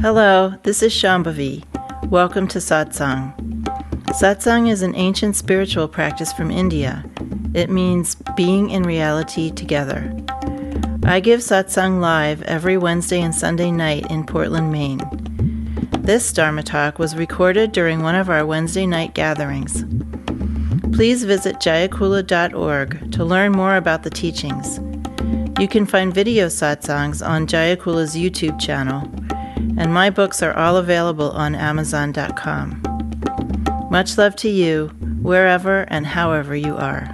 Hello, this is Shambhavi. Welcome to Satsang. Satsang is an ancient spiritual practice from India. It means being in reality together. I give Satsang live every Wednesday and Sunday night in Portland, Maine. This Dharma talk was recorded during one of our Wednesday night gatherings. Please visit jayakula.org to learn more about the teachings. You can find video satsangs on Jayakula's YouTube channel, and my books are all available on Amazon.com. Much love to you, wherever and however you are.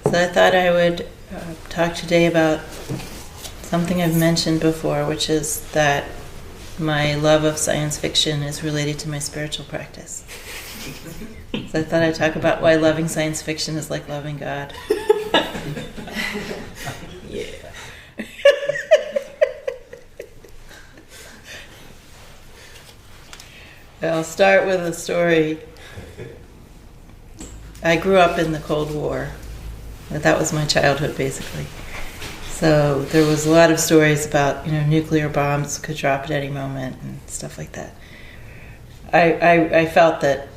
So I thought I would talk today about something I've mentioned before, which is that my love of science fiction is related to my spiritual practice. So I thought I'd talk about why loving science fiction is like loving God. Yeah. I'll start with a story. I grew up in the Cold War. That was my childhood, basically. So there was a lot of stories about, nuclear bombs could drop at any moment and stuff like that. I felt that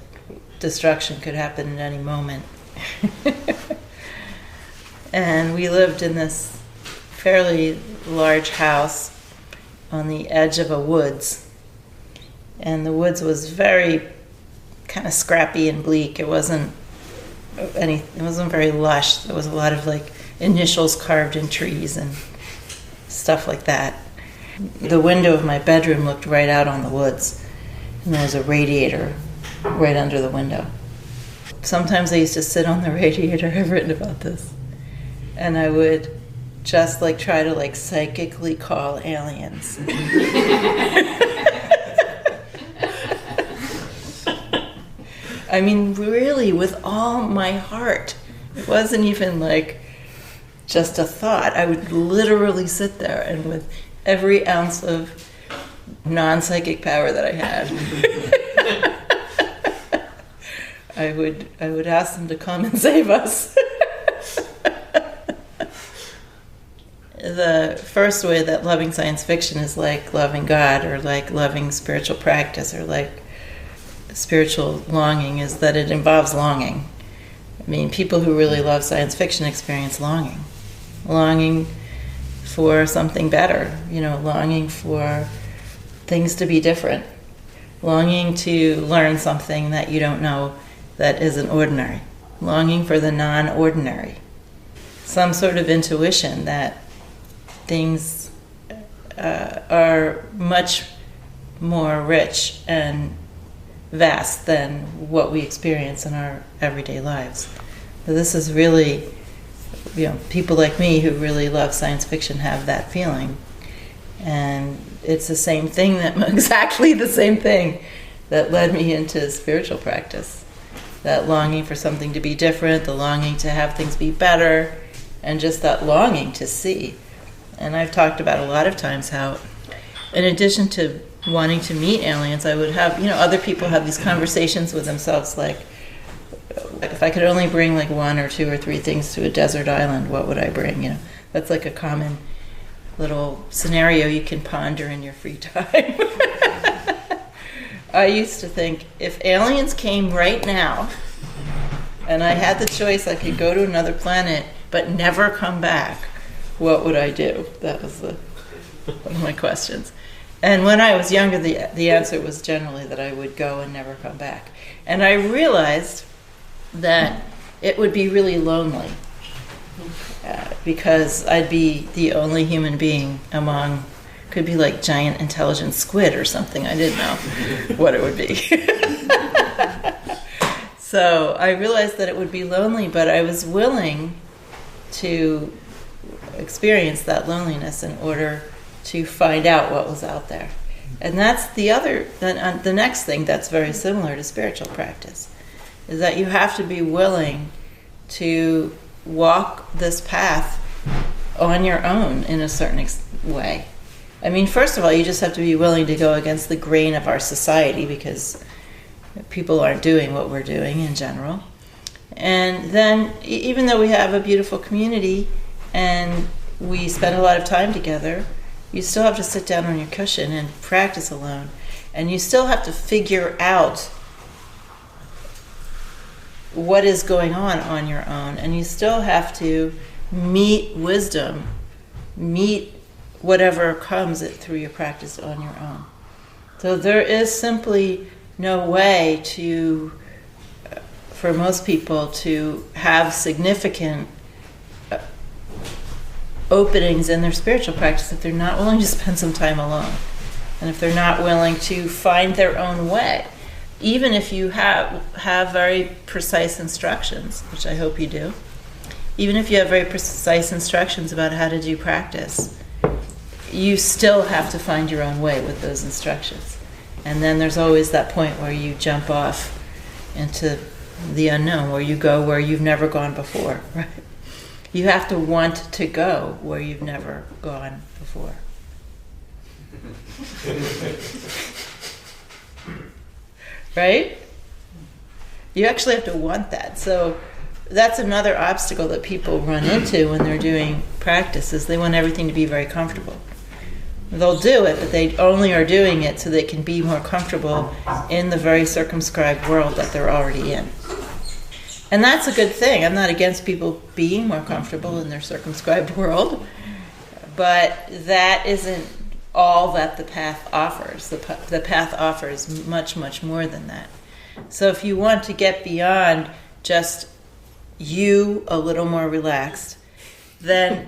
destruction could happen at any moment. And we lived in this fairly large house on the edge of a woods. And the woods was very kind of scrappy and bleak. It wasn't very lush. There was a lot of initials carved in trees and stuff like that. The window of my bedroom looked right out on the woods, and there was a radiator right under the window. Sometimes I used to sit on the radiator, I've written about this, and I would just try to psychically call aliens. I mean, really, with all my heart. It wasn't even just a thought. I would literally sit there and with every ounce of non-psychic power that I had, I would ask them to come and save us. The first way that loving science fiction is like loving God, or like loving spiritual practice, or like spiritual longing, is that it involves longing. I mean, people who really love science fiction experience longing for something better, longing for things to be different, longing to learn something that you don't know that isn't ordinary, longing for the non-ordinary, some sort of intuition that things are much more rich and vast than what we experience in our everyday lives. So this is really, people like me who really love science fiction have that feeling. And it's the same thing, exactly the same thing that led me into spiritual practice. That longing for something to be different, the longing to have things be better, and just that longing to see. And I've talked about a lot of times how, in addition to wanting to meet aliens, I would have, other people have these conversations with themselves, if I could only bring one or two or three things to a desert island, what would I bring? That's a common little scenario you can ponder in your free time. I used to think, if aliens came right now and I had the choice, I could go to another planet but never come back, what would I do? That was one of my questions. And when I was younger, the answer was generally that I would go and never come back. And I realized that it would be really lonely, because I'd be the only human being among, could be like giant intelligent squid or something. I didn't know what it would be. So I realized that it would be lonely, but I was willing to experience that loneliness in order to find out what was out there. And that's the next thing that's very similar to spiritual practice, is that you have to be willing to walk this path on your own in a certain way. I mean, first of all, you just have to be willing to go against the grain of our society, because people aren't doing what we're doing in general. And then, even though we have a beautiful community and we spend a lot of time together, you still have to sit down on your cushion and practice alone. And you still have to figure out what is going on your own. And you still have to meet wisdom, meet whatever comes through your practice on your own. So there is simply no way for most people to have significant openings in their spiritual practice if they're not willing to spend some time alone, and if they're not willing to find their own way. Even if you have very precise instructions, which I hope you do, even if you have very precise instructions about how to do practice, you still have to find your own way with those instructions. And then there's always that point where you jump off into the unknown, where you go where you've never gone before, right? You have to want to go where you've never gone before. Right? You actually have to want that. So that's another obstacle that people run into when they're doing practice, is they want everything to be very comfortable. They'll do it, but they only are doing it so they can be more comfortable in the very circumscribed world that they're already in. And that's a good thing. I'm not against people being more comfortable in their circumscribed world, but that isn't all that the path offers. The path offers much, much more than that. So if you want to get beyond just you a little more relaxed, then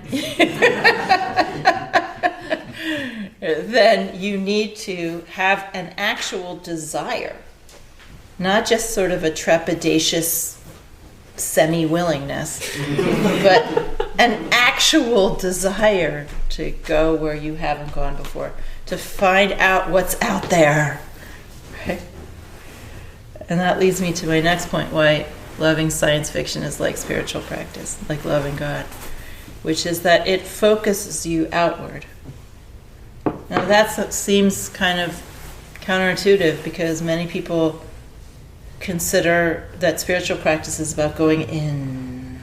then you need to have an actual desire, not just sort of a trepidatious semi-willingness, but an actual desire to go where you haven't gone before, to find out what's out there. Right? And that leads me to my next point, why loving science fiction is like spiritual practice, like loving God, which is that it focuses you outward. Now that seems kind of counterintuitive, because many people consider that spiritual practice is about going in.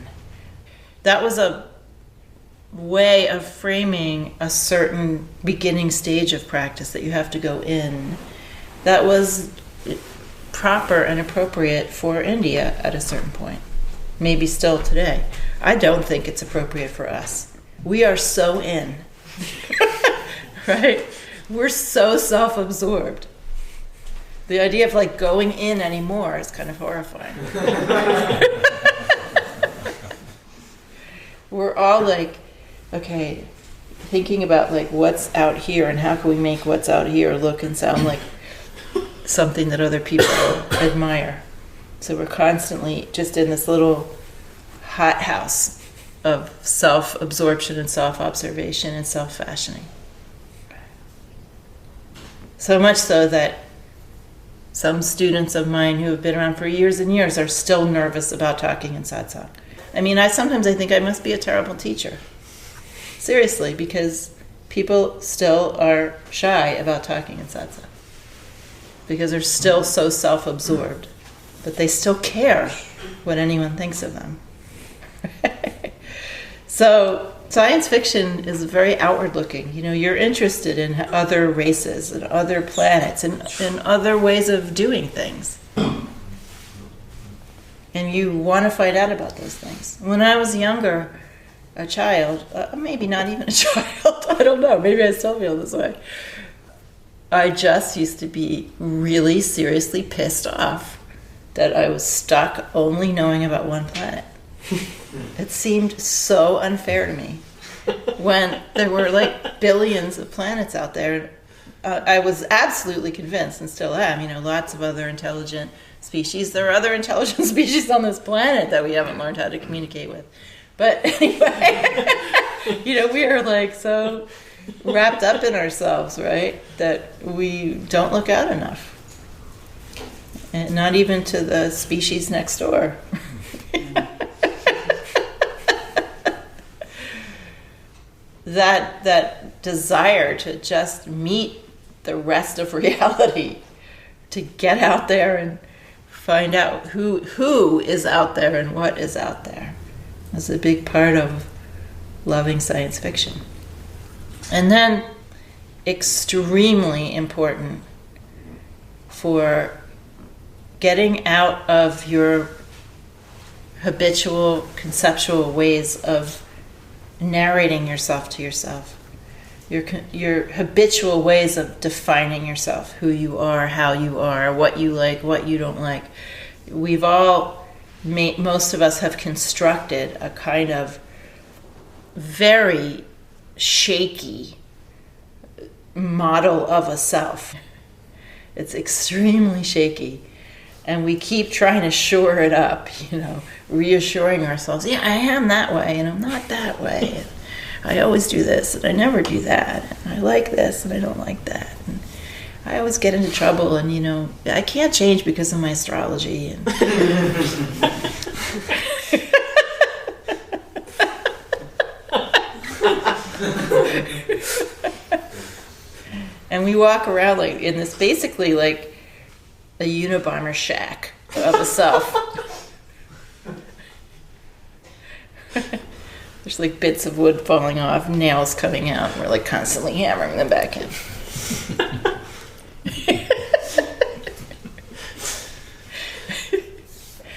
That was a way of framing a certain beginning stage of practice, that you have to go in. That was proper and appropriate for India at a certain point. Maybe still today. I don't think it's appropriate for us. We are so in. Right? We're so self-absorbed. The idea of like going in anymore is kind of horrifying. We're all like, okay, thinking about like what's out here and how can we make what's out here look and sound like something that other people admire. So we're constantly just in this little hothouse of self-absorption and self-observation and self-fashioning. So much so that some students of mine who have been around for years and years are still nervous about talking in satsang. I mean, sometimes I think I must be a terrible teacher. Seriously, because people still are shy about talking in satsang. Because they're still so self-absorbed. But they still care what anyone thinks of them. So science fiction is very outward looking. You know, you're interested in other races and other planets and other ways of doing things. And you want to find out about those things. When I was younger, a child, maybe not even a child, I don't know, maybe I still feel this way. I just used to be really seriously pissed off that I was stuck only knowing about one planet. It seemed so unfair to me when there were like billions of planets out there. I was absolutely convinced, and still am, you know, lots of other intelligent species. There are other intelligent species on this planet that we haven't learned how to communicate with. But anyway, you know, we are like so wrapped up in ourselves, right, that we don't look out enough. And not even to the species next door. That desire to just meet the rest of reality, to get out there and find out who is out there and what is out there. That's a big part of loving science fiction. And then, extremely important for getting out of your habitual conceptual ways of narrating yourself to yourself, your habitual ways of defining yourself, who you are, how you are, what you like, what you don't like. We've all most of us have constructed a kind of very shaky model of a self. It's extremely shaky. And we keep trying to shore it up, reassuring ourselves, yeah, I am that way, and I'm not that way. And I always do this, and I never do that. And I like this, and I don't like that. And I always get into trouble, and, I can't change because of my astrology. And and we walk around like in this basically like a Unabomber shack of a self. There's like bits of wood falling off, nails coming out, and we're like constantly hammering them back in.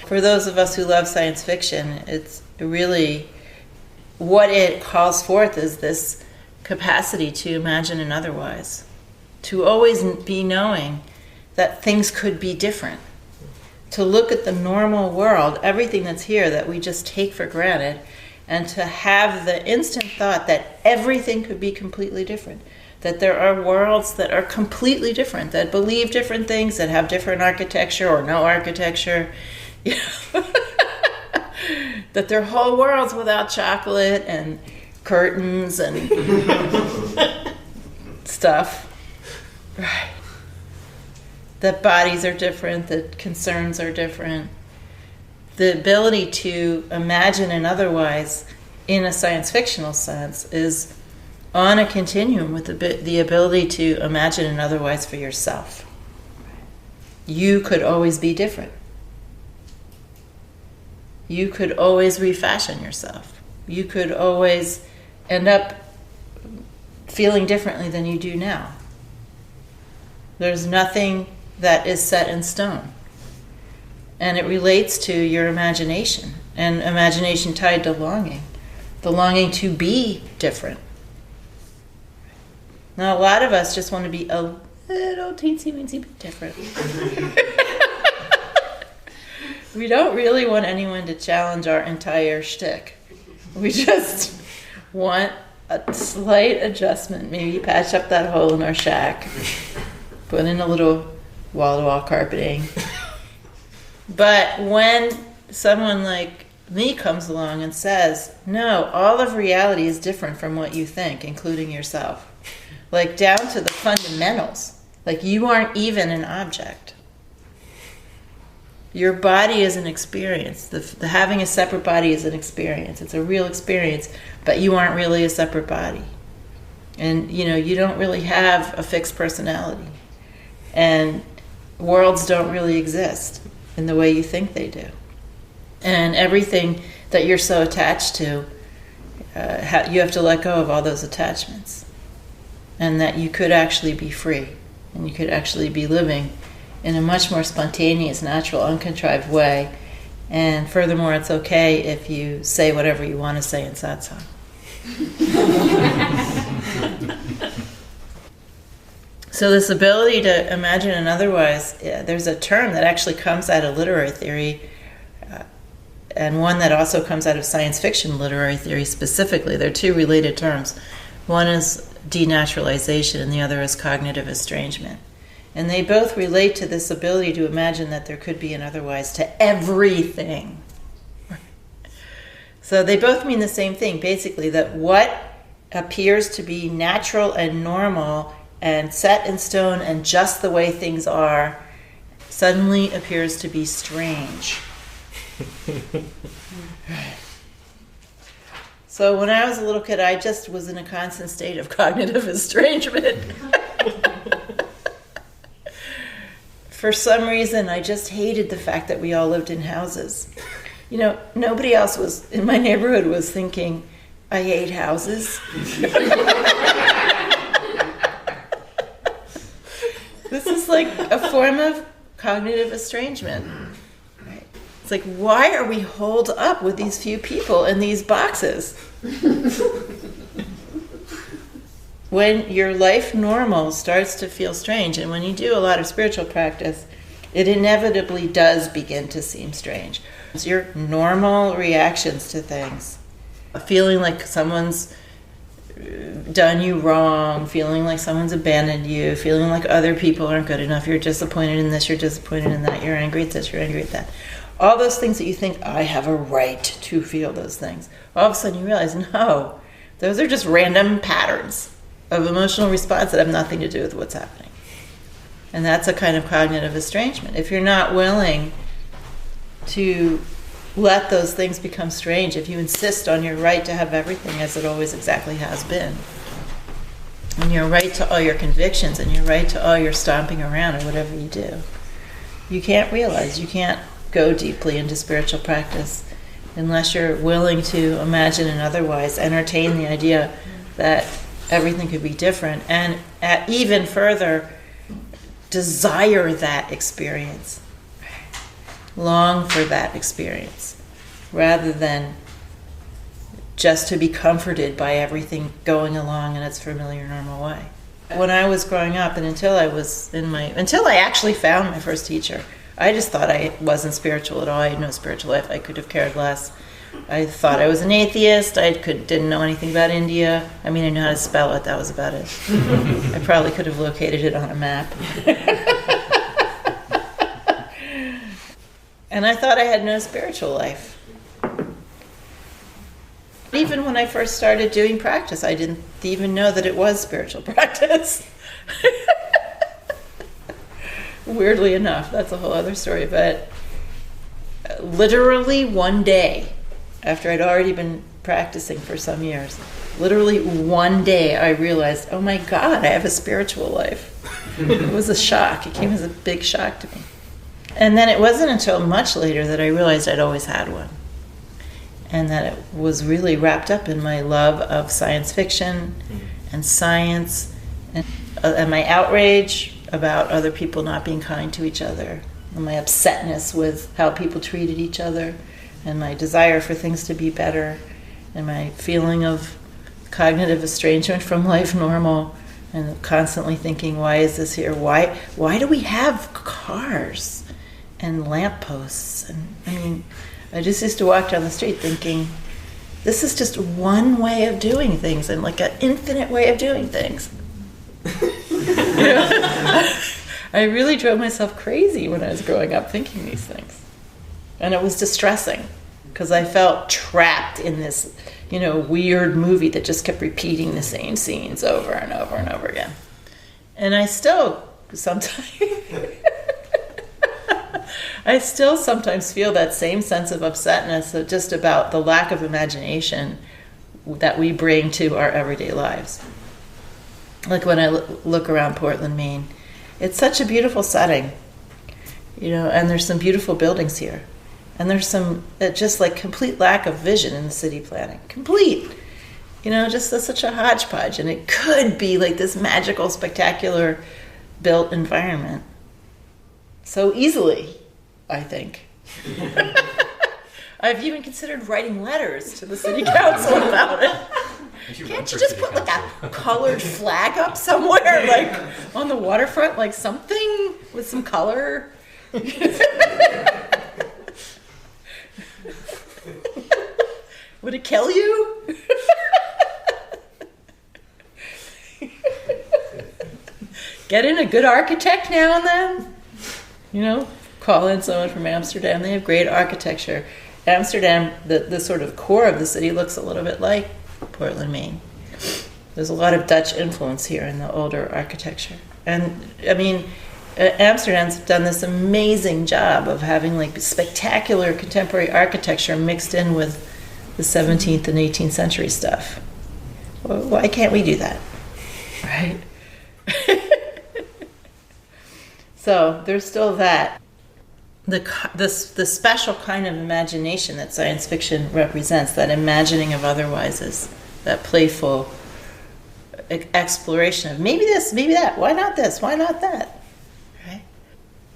For those of us who love science fiction, it's really what it calls forth is this capacity to imagine an otherwise, to always be knowing that things could be different, to look at the normal world, everything that's here that we just take for granted, and to have the instant thought that everything could be completely different, that there are worlds that are completely different, that believe different things, that have different architecture or no architecture, that there are whole worlds without chocolate and curtains and stuff. Right. That bodies are different, that concerns are different. The ability to imagine an otherwise in a science fictional sense is on a continuum with the ability to imagine an otherwise for yourself. You could always be different. You could always refashion yourself. You could always end up feeling differently than you do now. There's nothing that is set in stone. And it relates to your imagination, and imagination tied to longing, the longing to be different. Now, a lot of us just want to be a little teensy-weensy bit different. We don't really want anyone to challenge our entire shtick. We just want a slight adjustment, maybe patch up that hole in our shack, put in a little wall-to-wall carpeting. But when someone like me comes along and says, no, all of reality is different from what you think, including yourself, like down to the fundamentals, like you aren't even an object. Your body is an experience. The having a separate body is an experience. It's a real experience, but you aren't really a separate body. And, you don't really have a fixed personality. And worlds don't really exist in the way you think they do. And everything that you're so attached to, you have to let go of all those attachments. And that you could actually be free. And you could actually be living in a much more spontaneous, natural, uncontrived way. And furthermore, it's okay if you say whatever you want to say in satsang. So this ability to imagine an otherwise, there's a term that actually comes out of literary theory, and one that also comes out of science fiction literary theory specifically. They're two related terms. One is denaturalization, and the other is cognitive estrangement. And they both relate to this ability to imagine that there could be an otherwise to everything. So they both mean the same thing, basically, that what appears to be natural and normal and set in stone and just the way things are suddenly appears to be strange. So when I was a little kid, I just was in a constant state of cognitive estrangement for some reason, I just hated the fact that we all lived in houses. You know, nobody else was in my neighborhood was thinking, I hate houses. This is like a form of cognitive estrangement. Right? It's like, why are we holed up with these few people in these boxes? When your life normal starts to feel strange, and when you do a lot of spiritual practice, it inevitably does begin to seem strange. It's your normal reactions to things. Feeling like someone's done you wrong, feeling like someone's abandoned you, feeling like other people aren't good enough, you're disappointed in this, you're disappointed in that, you're angry at this, you're angry at that. All those things that you think, I have a right to feel those things. All of a sudden you realize, no, those are just random patterns of emotional response that have nothing to do with what's happening. And that's a kind of cognitive estrangement. If you're not willing to let those things become strange, if you insist on your right to have everything as it always exactly has been, and your right to all your convictions, and your right to all your stomping around or whatever you do, you can't realize, you can't go deeply into spiritual practice unless you're willing to imagine and otherwise entertain the idea that everything could be different, and even further, desire that experience. Long for that experience, rather than just to be comforted by everything going along in its familiar, normal way. When I was growing up, and until I actually found my first teacher, I just thought I wasn't spiritual at all. I had no spiritual life. I could have cared less. I thought I was an atheist. I didn't know anything about India. I mean, I knew how to spell it. That was about it. I probably could have located it on a map. And I thought I had no spiritual life. Even when I first started doing practice, I didn't even know that it was spiritual practice. Weirdly enough, that's a whole other story. But literally one day, after I'd already been practicing for some years, literally one day I realized, oh my God, I have a spiritual life. It was a shock. It came as a big shock to me. And then it wasn't until much later that I realized I'd always had one. And that it was really wrapped up in my love of science fiction and science and my outrage about other people not being kind to each other, and my upsetness with how people treated each other, and my desire for things to be better, and my feeling of cognitive estrangement from life normal, and constantly thinking, why is this here? Why do we have cars and lampposts? And I mean, I just used to walk down the street thinking, this is just one way of doing things, and like an infinite way of doing things. You know? I really drove myself crazy when I was growing up thinking these things. And it was distressing, because I felt trapped in this, weird movie that just kept repeating the same scenes over and over and over again. And I still sometimes feel that same sense of upsetness just about the lack of imagination that we bring to our everyday lives. Like when I look around Portland, Maine, it's such a beautiful setting, and there's some beautiful buildings here. And there's some just like complete lack of vision in the city planning. Complete. Just such a hodgepodge. And it could be like this magical, spectacular built environment. So easily, I think. I've even considered writing letters to the city council about it. Can't you just put like a colored flag up somewhere, like on the waterfront, like something with some color? Would it kill you? Get in a good architect now and then. Call in someone from Amsterdam. They have great architecture. Amsterdam, the sort of core of the city, looks a little bit like Portland, Maine. There's a lot of Dutch influence here in the older architecture. And, I mean, Amsterdam's done this amazing job of having, like, spectacular contemporary architecture mixed in with the 17th and 18th century stuff. Well, why can't we do that? Right? So there's still that. The special kind of imagination that science fiction represents, that imagining of otherwises, that playful exploration of maybe this, maybe that, why not this, why not that, right,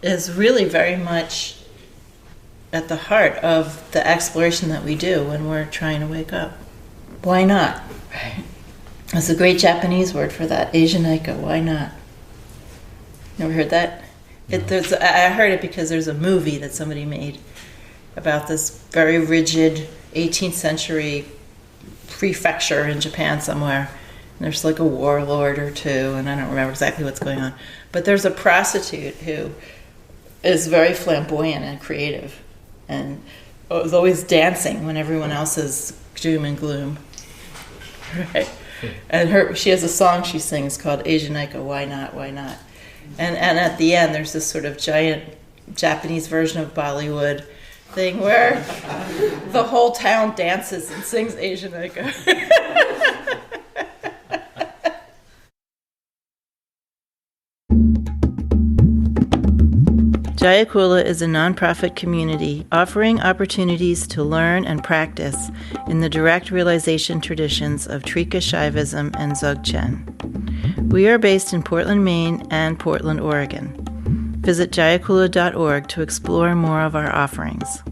is really very much at the heart of the exploration that we do when we're trying to wake up. Why not? Right. That's a great Japanese word for that, Asianaika, why not? Never heard that? I heard it because there's a movie that somebody made about this very rigid 18th century prefecture in Japan somewhere. And there's like a warlord or two, and I don't remember exactly what's going on. But there's a prostitute who is very flamboyant and creative and is always dancing when everyone else is doom and gloom. Right? And she has a song she sings called Asianaika, Why Not, Why Not? And at the end, there's this sort of giant Japanese version of Bollywood thing where the whole town dances and sings Asianaika. Jayakula is a nonprofit community offering opportunities to learn and practice in the direct realization traditions of Trika Shaivism and Dzogchen. We are based in Portland, Maine and Portland, Oregon. Visit jayakula.org to explore more of our offerings.